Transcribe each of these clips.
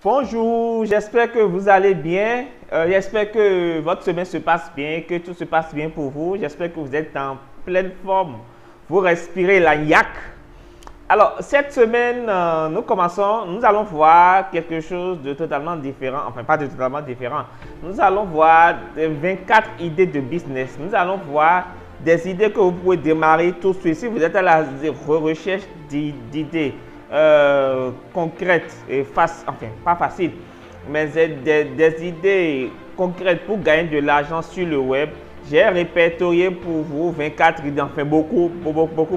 Bonjour, j'espère que vous allez bien. J'espère que votre semaine se passe bien, que tout se passe bien pour vous. J'espère que vous êtes en pleine forme. Vous respirez la yak. Alors, cette semaine, nous allons voir quelque chose de totalement différent. Enfin, pas de totalement différent. Nous allons voir 24 idées de business. Nous allons voir des idées que vous pouvez démarrer tout de suite. Si vous êtes à la recherche d'idées concrètes et pas faciles, mais des idées concrètes pour gagner de l'argent sur le web, j'ai répertorié pour vous 24 idées, enfin beaucoup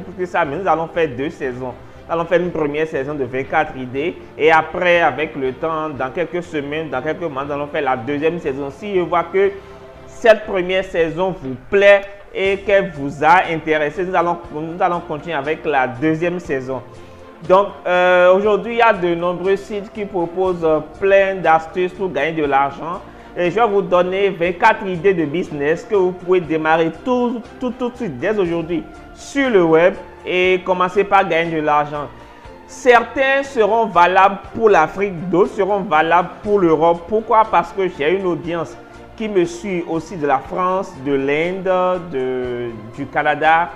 plus que ça, mais nous allons faire 2 saisons. Nous allons faire une première saison de 24 idées et après, avec le temps, dans quelques semaines, dans quelques mois, nous allons faire la deuxième saison. Si je vois que cette première saison vous plaît et qu'elle vous a intéressé, nous allons continuer avec la deuxième saison. Donc, aujourd'hui, il y a de nombreux sites qui proposent plein d'astuces pour gagner de l'argent. Et je vais vous donner 24 idées de business que vous pouvez démarrer tout de suite, dès aujourd'hui, sur le web et commencer par gagner de l'argent. Certains seront valables pour l'Afrique, d'autres seront valables pour l'Europe. Pourquoi? Parce que j'ai une audience qui me suit aussi de la France, de l'Inde, du Canada.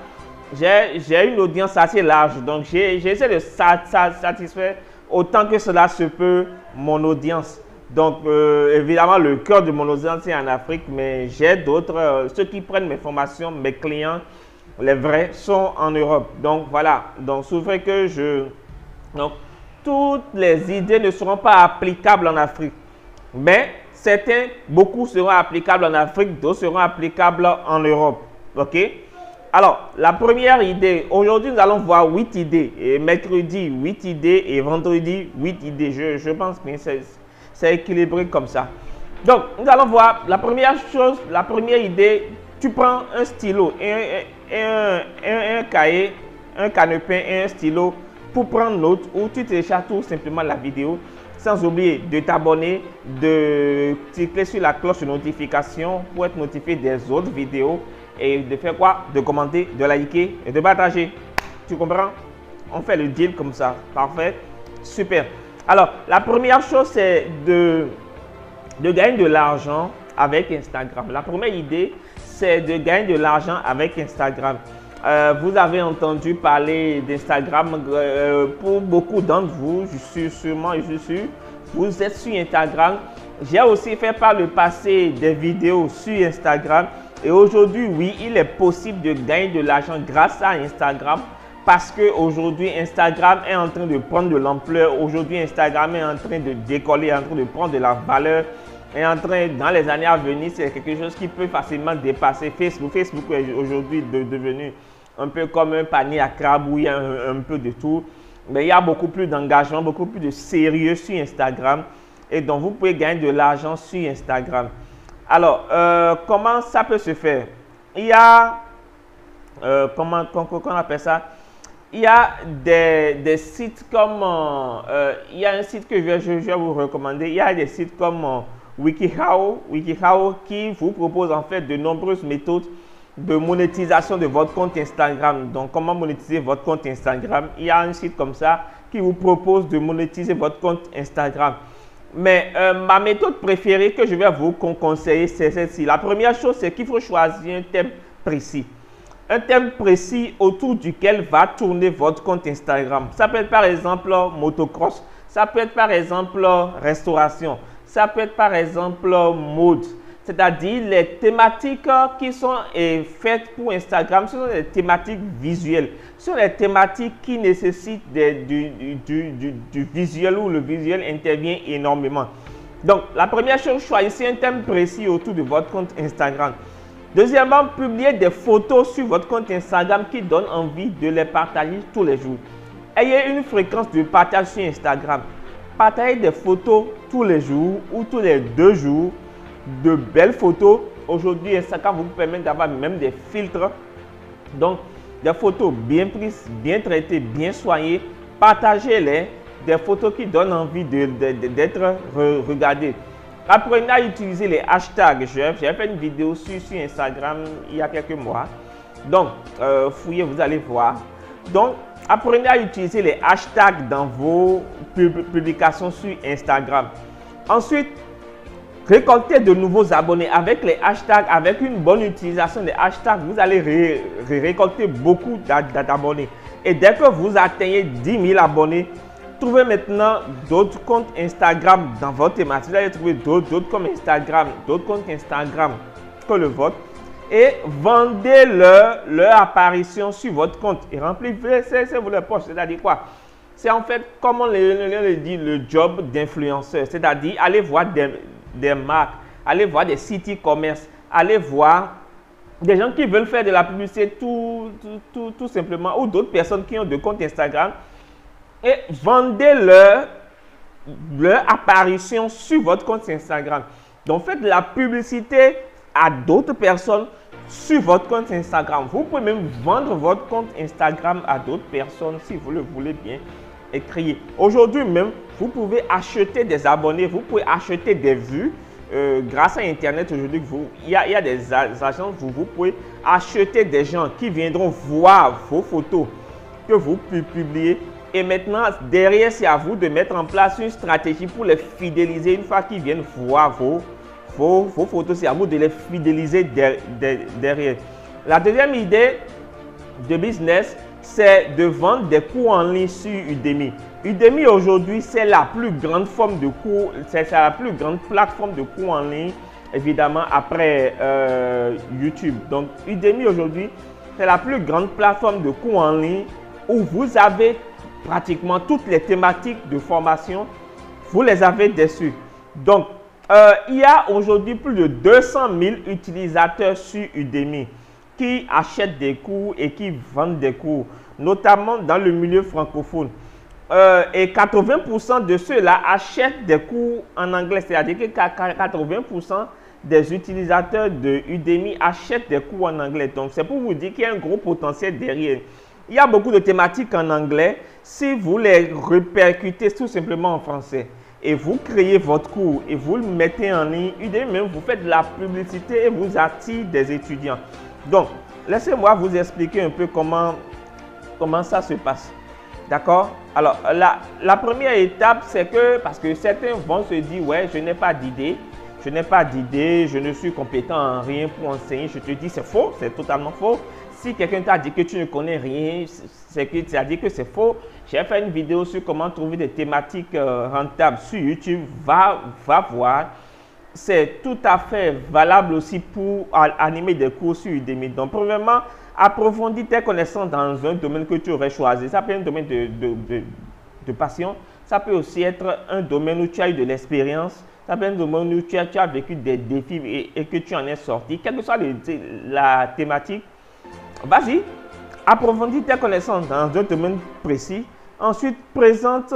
J'ai une audience assez large, donc j'essaie de satisfaire autant que cela se peut mon audience. Donc, évidemment, le cœur de mon audience est en Afrique, mais j'ai d'autres, ceux qui prennent mes formations, mes clients, les vrais, sont en Europe. Donc, voilà. Donc, c'est vrai que donc, toutes les idées ne seront pas applicables en Afrique, mais beaucoup seront applicables en Afrique, d'autres seront applicables en Europe. OK? Alors, la première idée, aujourd'hui, nous allons voir 8 idées. Et mercredi, 8 idées et vendredi, 8 idées. Je pense que c'est équilibré comme ça. Donc, nous allons voir la première chose, la première idée. Tu prends un stylo et un cahier, un calepin et un stylo pour prendre note ou tu télécharges tout simplement la vidéo. Sans oublier de t'abonner, de cliquer sur la cloche de notification pour être notifié des autres vidéos. Et de faire quoi? De commenter, de liker et de partager. Tu comprends? On fait le deal comme ça. Parfait. Super. Alors, la première chose, c'est de gagner de l'argent avec Instagram. La première idée, c'est de gagner de l'argent avec Instagram. Vous avez entendu parler d'Instagram. Pour beaucoup d'entre vous, je suis sûr, vous êtes sur Instagram. J'ai aussi fait par le passé des vidéos sur Instagram. Et aujourd'hui, oui, il est possible de gagner de l'argent grâce à Instagram parce qu'aujourd'hui, Instagram est en train de prendre de l'ampleur. Aujourd'hui, Instagram est en train de décoller, en train de prendre de la valeur. Et dans les années à venir, c'est quelque chose qui peut facilement dépasser Facebook. Facebook est aujourd'hui devenu un peu comme un panier à crabe où il y a un peu de tout. Mais il y a beaucoup plus d'engagement, beaucoup plus de sérieux sur Instagram. Et donc, vous pouvez gagner de l'argent sur Instagram. Alors, comment ça peut se faire? Il y a, comment on appelle ça? Il y a des sites comme, il y a un site que je vais vous recommander. Il y a des sites comme WikiHow qui vous propose en fait de nombreuses méthodes de monétisation de votre compte Instagram. Donc, comment monétiser votre compte Instagram? Il y a un site comme ça qui vous propose de monétiser votre compte Instagram. Mais ma méthode préférée que je vais vous conseiller, c'est celle-ci. La première chose, c'est qu'il faut choisir un thème précis. Un thème précis autour duquel va tourner votre compte Instagram. Ça peut être par exemple motocross, ça peut être par exemple restauration, ça peut être par exemple mode. C'est-à-dire les thématiques qui sont faites pour Instagram, ce sont des thématiques visuelles. Ce sont des thématiques qui nécessitent du visuel où le visuel intervient énormément. Donc, la première chose, choisissez un thème précis autour de votre compte Instagram. Deuxièmement, publiez des photos sur votre compte Instagram qui donnent envie de les partager tous les jours. Ayez une fréquence de partage sur Instagram. Partagez des photos tous les jours ou tous les 2 jours. De belles photos. Aujourd'hui, Instagram vous permet d'avoir même des filtres. Donc, des photos bien prises, bien traitées, bien soignées. Partagez-les. Des photos qui donnent envie d'être regardées. Apprenez à utiliser les hashtags. J'ai fait une vidéo sur Instagram il y a quelques mois. Donc, fouillez, vous allez voir. Donc, Apprenez à utiliser les hashtags dans vos publications sur Instagram. Ensuite, récoltez de nouveaux abonnés avec les hashtags. Avec une bonne utilisation des hashtags, vous allez récolter beaucoup d'abonnés. Et dès que vous atteignez 10 000 abonnés, trouvez maintenant d'autres comptes Instagram dans votre thématique. Vous allez trouver d'autres comptes Instagram que le vôtre. Et vendez leur apparition sur votre compte. Et remplissez-vous les poches. C'est-à-dire quoi? C'est en fait, comme on le dit, le job d'influenceur. C'est-à-dire, allez voir des marques, allez voir des sites e-commerce, allez voir des gens qui veulent faire de la publicité tout simplement, ou d'autres personnes qui ont de comptes Instagram, et vendez leur apparition sur votre compte Instagram. Donc, faites de la publicité à d'autres personnes sur votre compte Instagram. Vous pouvez même vendre votre compte Instagram à d'autres personnes si vous le voulez bien écrire. Aujourd'hui même, vous pouvez acheter des abonnés, vous pouvez acheter des vues grâce à Internet. Aujourd'hui, il y a des agences où vous pouvez acheter des gens qui viendront voir vos photos que vous publiez. Et maintenant, derrière, c'est à vous de mettre en place une stratégie pour les fidéliser. Une fois qu'ils viennent voir vos photos, c'est à vous de les fidéliser derrière. La deuxième idée de business, c'est de vendre des cours en ligne sur Udemy. Udemy aujourd'hui, c'est la plus grande forme de cours, c'est la plus grande plateforme de cours en ligne, évidemment, après YouTube. Donc, Udemy aujourd'hui, c'est la plus grande plateforme de cours en ligne où vous avez pratiquement toutes les thématiques de formation, vous les avez dessus. Donc, il y a aujourd'hui plus de 200 000 utilisateurs sur Udemy qui achètent des cours et qui vendent des cours, notamment dans le milieu francophone. Et 80% de ceux-là achètent des cours en anglais, c'est-à-dire que 80% des utilisateurs de Udemy achètent des cours en anglais. Donc, c'est pour vous dire qu'il y a un gros potentiel derrière. Il y a beaucoup de thématiques en anglais. Si vous les répercutez tout simplement en français et vous créez votre cours et vous le mettez en ligne, Udemy même, vous faites de la publicité et vous attirez des étudiants. Donc, laissez-moi vous expliquer un peu comment ça se passe. D'accord? Alors, la première étape, c'est que, parce que certains vont se dire, ouais, je n'ai pas d'idée, je ne suis compétent en rien pour enseigner. Je te dis, c'est faux, c'est totalement faux. Si quelqu'un t'a dit que tu ne connais rien, c'est-à-dire que c'est faux. J'ai fait une vidéo sur comment trouver des thématiques rentables sur YouTube. Va voir. C'est tout à fait valable aussi pour animer des cours sur Udemy. Donc, premièrement, approfondis tes connaissances dans un domaine que tu aurais choisi. Ça peut être un domaine de passion. Ça peut aussi être un domaine où tu as eu de l'expérience. Ça peut être un domaine où tu as vécu des défis et que tu en es sorti. Quelle que soit la thématique, vas-y, approfondis tes connaissances dans un domaine précis. Ensuite, présente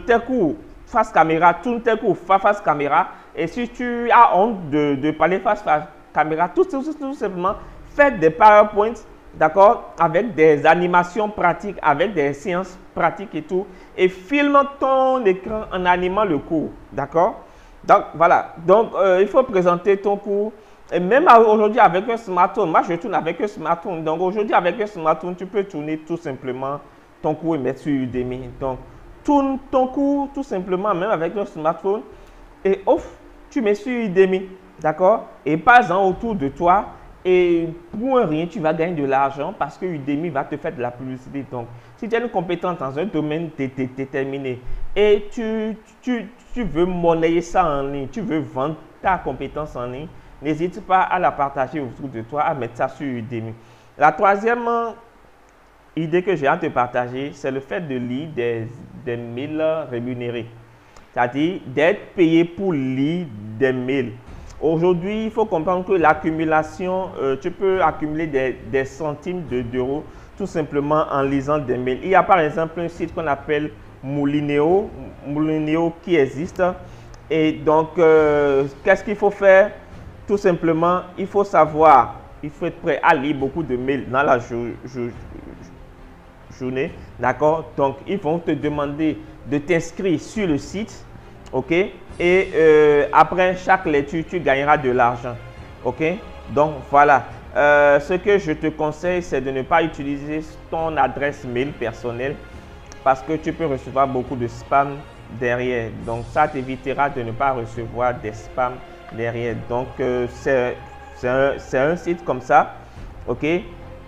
tes cours face caméra, tourne tes cours face caméra. Et si tu as honte de parler face caméra, tout simplement, fais des PowerPoints, d'accord, avec des animations pratiques, avec des séances pratiques et tout. Et filme ton écran en animant le cours, d'accord. Donc, voilà. Donc, il faut présenter ton cours. Et même aujourd'hui avec un smartphone, moi je tourne avec un smartphone. Donc aujourd'hui avec un smartphone, tu peux tourner tout simplement ton cours et mettre sur Udemy. Donc tourne ton cours tout simplement même avec un smartphone et off, tu mets sur Udemy. D'accord? Et pas-en autour de toi. Et pour un rien, tu vas gagner de l'argent parce que Udemy va te faire de la publicité. Donc si tu as une compétence dans un domaine déterminé et tu veux monnayer ça en ligne, tu veux vendre ta compétence en ligne, n'hésite pas à la partager autour de toi, à mettre ça sur Udemy. La troisième idée que j'ai à te partager, c'est le fait de lire des mails rémunérés. C'est-à-dire d'être payé pour lire des mails. Aujourd'hui, il faut comprendre que l'accumulation, tu peux accumuler des centimes d'euros tout simplement en lisant des mails. Il y a par exemple un site qu'on appelle Moulineo qui existe. Et donc, qu'est-ce qu'il faut faire? Tout simplement, il faut savoir, il faut être prêt à lire beaucoup de mails dans la journée, d'accord? Donc, ils vont te demander de t'inscrire sur le site, ok? Et après chaque lecture, tu gagneras de l'argent, ok? Donc, voilà. Ce que je te conseille, c'est de ne pas utiliser ton adresse mail personnelle parce que tu peux recevoir beaucoup de spam derrière. Donc, ça t'évitera de ne pas recevoir des spams derrière. Donc, c'est un site comme ça, ok?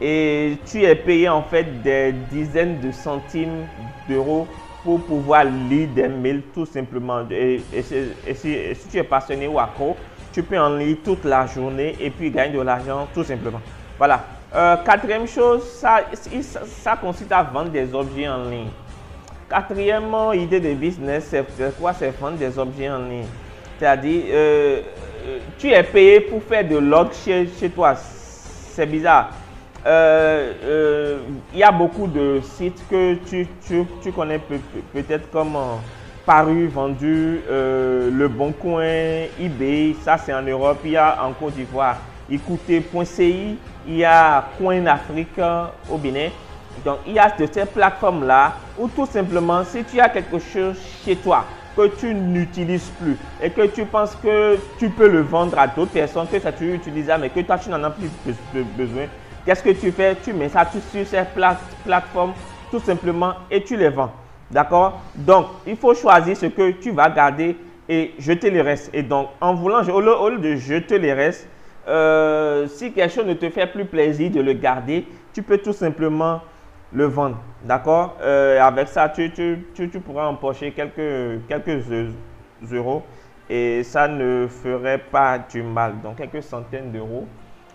Et tu es payé en fait des dizaines de centimes d'euros pour pouvoir lire des mails tout simplement. Et si tu es passionné ou accro, tu peux en lire toute la journée et puis gagner de l'argent tout simplement. Voilà. Quatrième chose, ça consiste à vendre des objets en ligne. Quatrième idée de business, c'est quoi? C'est vendre des objets en ligne. C'est-à-dire, tu es payé pour faire de l'ordre chez toi. C'est bizarre. Il y a beaucoup de sites que tu connais peut-être comme Paru, Vendu, Le Bon Coin, eBay. Ça, c'est en Europe. Il y a en Côte d'Ivoire, Écoutez.ci. Il y a Coin Afrique au Bénin. Donc, il y a de ces plateformes-là où tout simplement, si tu as quelque chose chez toi que tu n'utilises plus et que tu penses que tu peux le vendre à d'autres personnes, que ça tu utilises, mais que toi, tu n'en as plus besoin, qu'est-ce que tu fais? Tu mets ça sur ces plateformes tout simplement et tu les vends. D'accord? Donc, il faut choisir ce que tu vas garder et jeter le reste. Et donc, en voulant, au lieu de jeter les restes, si quelque chose ne te fait plus plaisir de le garder, tu peux tout simplement le vendre. D'accord? Avec ça, tu pourras empocher quelques euros et ça ne ferait pas du mal. Donc, quelques centaines d'euros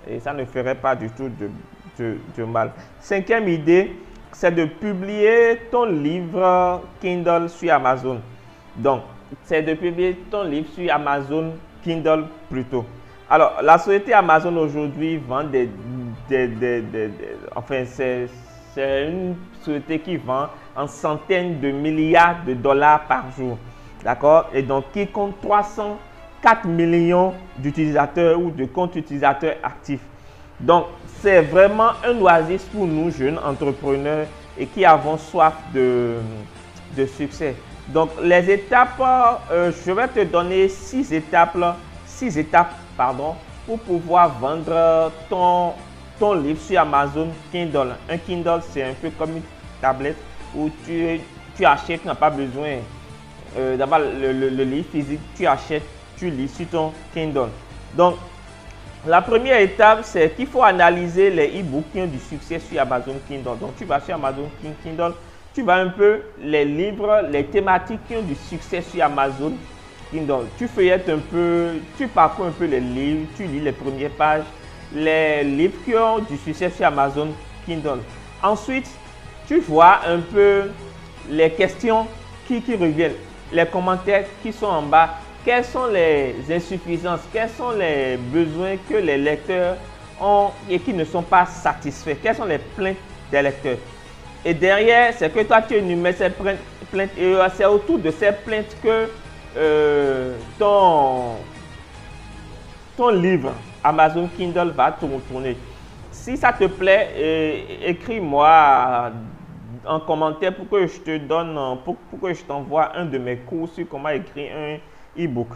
et ça ne ferait pas du tout de mal. Cinquième idée, c'est de publier ton livre Kindle sur Amazon. Donc, c'est de publier ton livre sur Amazon Kindle plutôt. Alors, la société Amazon aujourd'hui vend enfin, c'est une société qui vend en centaines de milliards de dollars par jour. D'accord? Et donc, qui compte 304 millions d'utilisateurs ou de comptes utilisateurs actifs. Donc, c'est vraiment un oasis pour nous, jeunes entrepreneurs et qui avons soif de succès. Donc, les étapes, je vais te donner 6 étapes, pour pouvoir vendre ton livre sur Amazon Kindle. Un Kindle, c'est un peu comme une tablette où tu achètes, tu n'as pas besoin d'avoir le livre physique, tu achètes, tu lis sur ton Kindle. Donc, la première étape, c'est qu'il faut analyser les e-books qui ont du succès sur Amazon Kindle. Donc, tu vas sur Amazon Kindle, tu vas un peu les livres, les thématiques qui ont du succès sur Amazon Kindle. Tu feuillettes un peu, tu parcours un peu les livres, tu lis les premières pages, les livres qui ont du succès sur Amazon Kindle. Ensuite, tu vois un peu les questions qui reviennent, les commentaires qui sont en bas. Quelles sont les insuffisances, quels sont les besoins que les lecteurs ont et qui ne sont pas satisfaits? Quelles sont les plaintes des lecteurs? Et derrière, c'est que toi, tu énumères ces plaintes et c'est autour de ces plaintes que ton livre Amazon Kindle va tourner. Si ça te plaît, écris-moi en commentaire pour que je te donne, pour que je t'envoie un de mes cours sur comment écrire un e-book.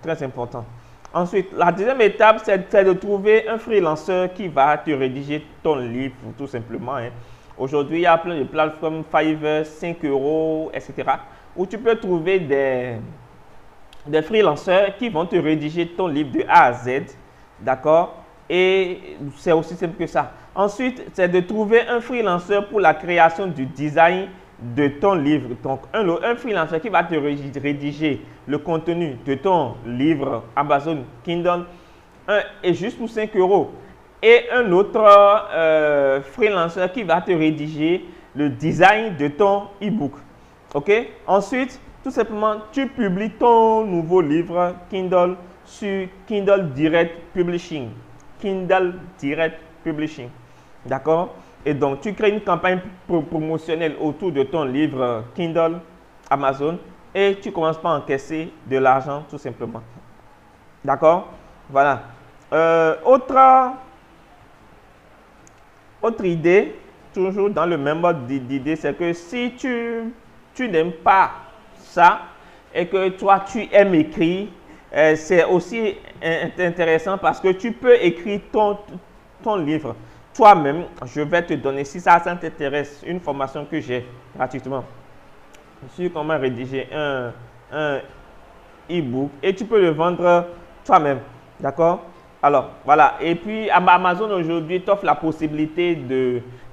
Très important. Ensuite, la deuxième étape, c'est de trouver un freelanceur qui va te rédiger ton livre, tout simplement. Hein. Aujourd'hui, il y a plein de plateformes, Fiverr, 5 €, etc. où tu peux trouver des freelanceurs qui vont te rédiger ton livre de A à Z. D'accord? Et c'est aussi simple que ça. Ensuite, c'est de trouver un freelanceur pour la création du design de ton livre. Donc, un freelancer qui va te rédiger le contenu de ton livre Amazon Kindle est juste pour 5 €. Et un autre freelancer qui va te rédiger le design de ton e-book. OK? Ensuite, tout simplement, tu publies ton nouveau livre Kindle sur Kindle Direct Publishing. Kindle Direct Publishing. D'accord? Et donc, tu crées une campagne promotionnelle autour de ton livre Kindle Amazon et tu commences par encaisser de l'argent tout simplement. D'accord? Voilà. Autre idée, toujours dans le même mode d'idée, c'est que si tu n'aimes pas ça et que toi, tu aimes écrire, c'est aussi intéressant parce que tu peux écrire ton livre toi-même, je vais te donner, si ça t'intéresse, une formation que j'ai gratuitement sur comment rédiger un e-book et tu peux le vendre toi-même. D'accord? Alors, voilà. Et puis, Amazon aujourd'hui t'offre la possibilité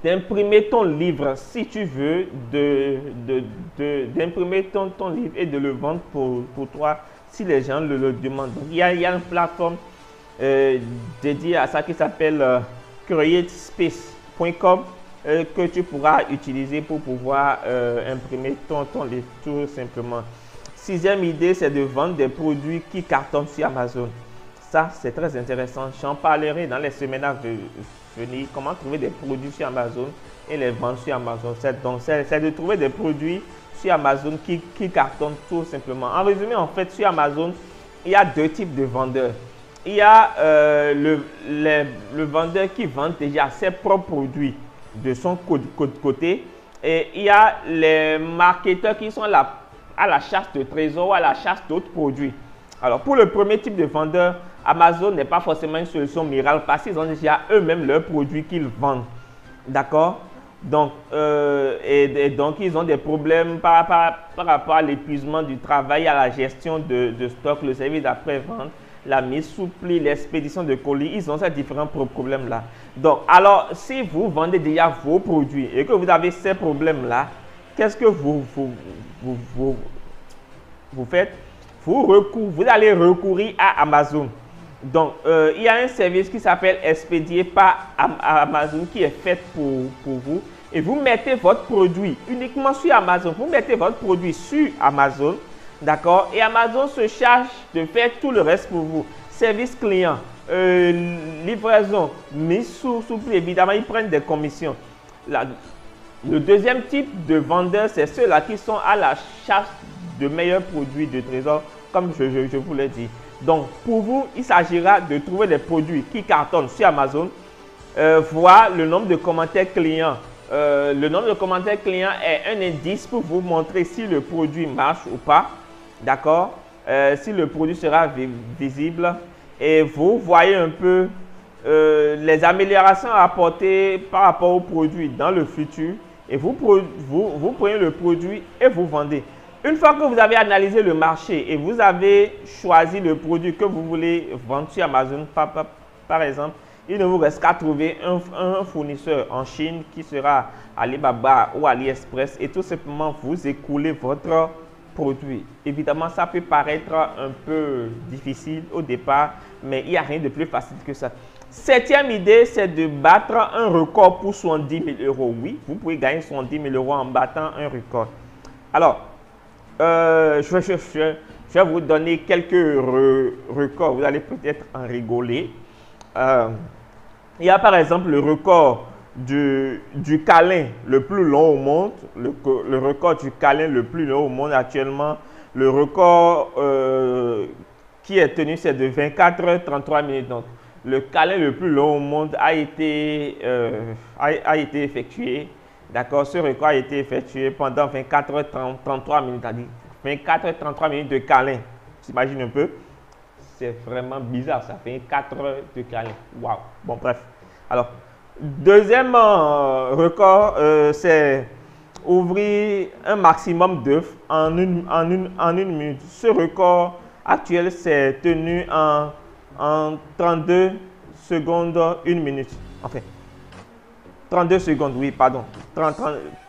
d'imprimer ton livre, si tu veux, d'imprimer ton livre et de le vendre pour toi, si les gens le demandent. Donc, il y a une plateforme dédiée à ça qui s'appelle createspace.com que tu pourras utiliser pour pouvoir imprimer ton livre, tout simplement. Sixième idée, c'est de vendre des produits qui cartonnent sur Amazon. Ça, c'est très intéressant. J'en parlerai dans les semaines à venir. Comment trouver des produits sur Amazon et les vendre sur Amazon. C'est de trouver des produits sur Amazon qui cartonnent tout simplement. En résumé, en fait, sur Amazon, il y a deux types de vendeurs. Il y a le vendeur qui vend déjà ses propres produits de son côté. Et il y a les marketeurs qui sont à la chasse de trésors ou à la chasse d'autres produits. Alors, pour le premier type de vendeur, Amazon n'est pas forcément une solution miracle parce qu'ils ont déjà eux-mêmes leurs produits qu'ils vendent. D'accord? Donc, donc, ils ont des problèmes par rapport à l'épuisement du travail, à la gestion de stock, le service d'après-vente, la mise sous pli, l'expédition de colis. Ils ont ces différents problèmes-là. Donc, alors, si vous vendez déjà vos produits et que vous avez ces problèmes-là, qu'est-ce que vous faites? Vous allez recourir à Amazon. Donc, il y a un service qui s'appelle Expédié par Amazon qui est fait pour vous. Et vous mettez votre produit uniquement sur Amazon. Vous mettez votre produit sur Amazon. D'accord? Et Amazon se charge de faire tout le reste pour vous. Service client, livraison, mise sous pli. Évidemment, ils prennent des commissions. Le deuxième type de vendeurs, c'est ceux-là qui sont à la chasse de meilleurs produits de trésor, comme je vous l'ai dit. Donc, pour vous, il s'agira de trouver des produits qui cartonnent sur Amazon, voir le nombre de commentaires clients. Le nombre de commentaires clients est un indice pour vous montrer si le produit marche ou pas. D'accord? Si le produit sera visible. Et vous voyez un peu les améliorations à apporter par rapport au produit dans le futur. Et vous prenez le produit et vous vendez. Une fois que vous avez analysé le marché et vous avez choisi le produit que vous voulez vendre sur Amazon, par exemple, il ne vous reste qu'à trouver un fournisseur en Chine qui sera Alibaba ou AliExpress et tout simplement vous écouler votre produit. Évidemment, ça peut paraître un peu difficile au départ, mais il n'y a rien de plus facile que ça. Septième idée, c'est de battre un record pour 70 000 €. Oui, vous pouvez gagner 70 000 € en battant un record. Alors, je vais vous donner quelques records. Vous allez peut-être en rigoler. Il y a par exemple le record du câlin le plus long au monde. Le record du câlin le plus long au monde actuellement. Le record qui est tenu, c'est de 24 h 33 minutes. Donc, le câlin le plus long au monde a été effectué. D'accord, ce record a été effectué pendant 24 h 33 minutes. C'est-à-dire 24 h 33 minutes de câlin. T'imagines un peu? C'est vraiment bizarre, ça fait 4 heures de câlin. Waouh! Bon, bref. Alors, deuxième record, c'est ouvrir un maximum d'œufs en une minute. Ce record actuel, c'est tenu en 32 secondes, 1 minute. Enfin, 32 secondes, oui, pardon.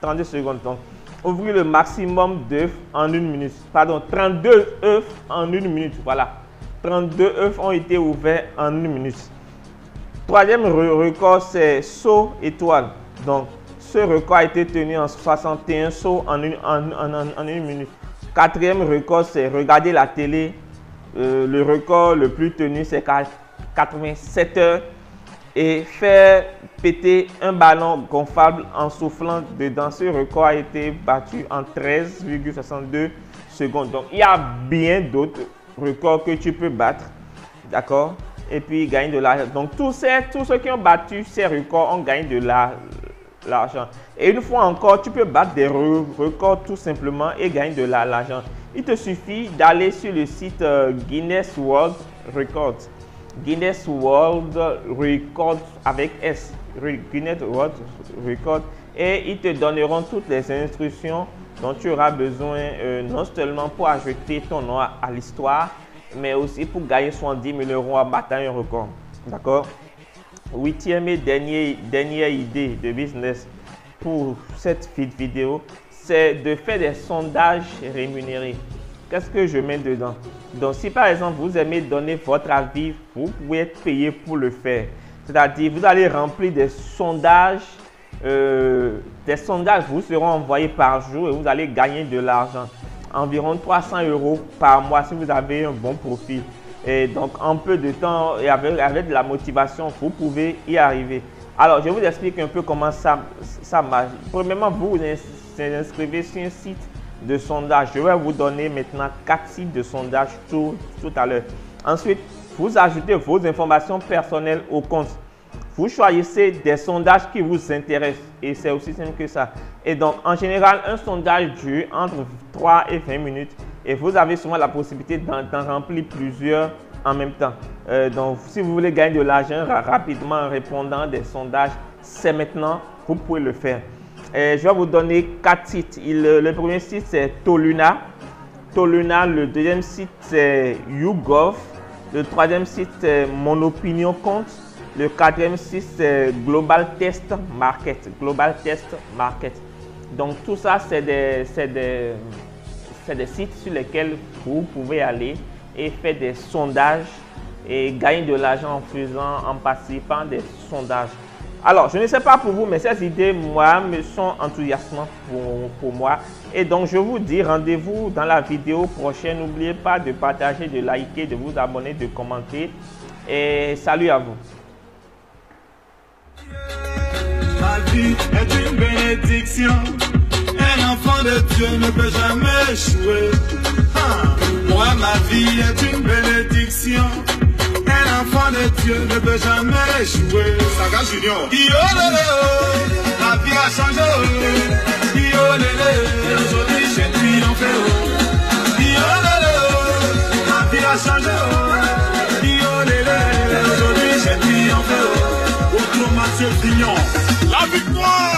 32 secondes. Donc, ouvrir le maximum d'œufs en 1 minute. Pardon, 32 œufs en 1 minute. Voilà. 32 œufs ont été ouverts en 1 minute. Troisième record, c'est saut étoile. Donc, ce record a été tenu en 61 sauts en une minute. Quatrième record, c'est regarder la télé. Le record le plus tenu, c'est 87 heures. Et faire péter un ballon gonflable en soufflant dedans. Ce record a été battu en 13,62 secondes. Donc, il y a bien d'autres records que tu peux battre. D'accord? Et puis, gagner de l'argent. Donc, tous ceux qui ont battu ces records ont gagné de l'argent. Et une fois encore, tu peux battre des records tout simplement et gagner de l'argent. Il te suffit d'aller sur le site Guinness World Records. Guinness World Records avec S. Guinness World Records. Et ils te donneront toutes les instructions dont tu auras besoin, non seulement pour ajouter ton nom à l'histoire, mais aussi pour gagner 70 000 € en battant un record. D'accord? 8e et dernière idée de business pour cette vidéo, c'est de faire des sondages rémunérés. Qu'est-ce que je mets dedans? Donc, si par exemple, vous aimez donner votre avis, vous pouvez être payé pour le faire. C'est-à-dire, vous allez remplir des sondages vous seront envoyés par jour et vous allez gagner de l'argent. Environ 300 € par mois si vous avez un bon profil. Et donc, en peu de temps et avec de la motivation, vous pouvez y arriver. Alors, je vous explique un peu comment ça marche. Premièrement, vous vous inscrivez sur un site de sondage. Je vais vous donner maintenant 4 sites de sondage tout à l'heure. Ensuite, vous ajoutez vos informations personnelles au compte. Vous choisissez des sondages qui vous intéressent et c'est aussi simple que ça. Et donc, en général, un sondage dure entre 3 et 20 minutes et vous avez souvent la possibilité d'en remplir plusieurs en même temps. Donc, si vous voulez gagner de l'argent rapidement en répondant des sondages, c'est maintenant, vous pouvez le faire. Je vais vous donner 4 sites. Le premier site, c'est Toluna. Le deuxième site, c'est YouGov. Le troisième site, c'est Mon Opinion Compte. Le quatrième site, c'est Global Test Market. Donc, tout ça, c'est des sites sur lesquels vous pouvez aller et faire des sondages et gagner de l'argent en participant à des sondages. Alors, je ne sais pas pour vous, mais ces idées, moi, me sont enthousiasmantes pour moi. Et donc, je vous dis rendez-vous dans la vidéo prochaine. N'oubliez pas de partager, de liker, de vous abonner, de commenter. Et salut à vous. Ma vie est une bénédiction. Un enfant de Dieu ne peut jamais échouer. Moi, ma vie est une bénédiction. Un enfant de Dieu ne peut jamais échouer. Saga Junior. La vie a changé. Aujourd'hui j'ai triomphé. La vie a changé. Aujourd'hui j'ai triomphé. Autrement c'est Vignon. La victoire.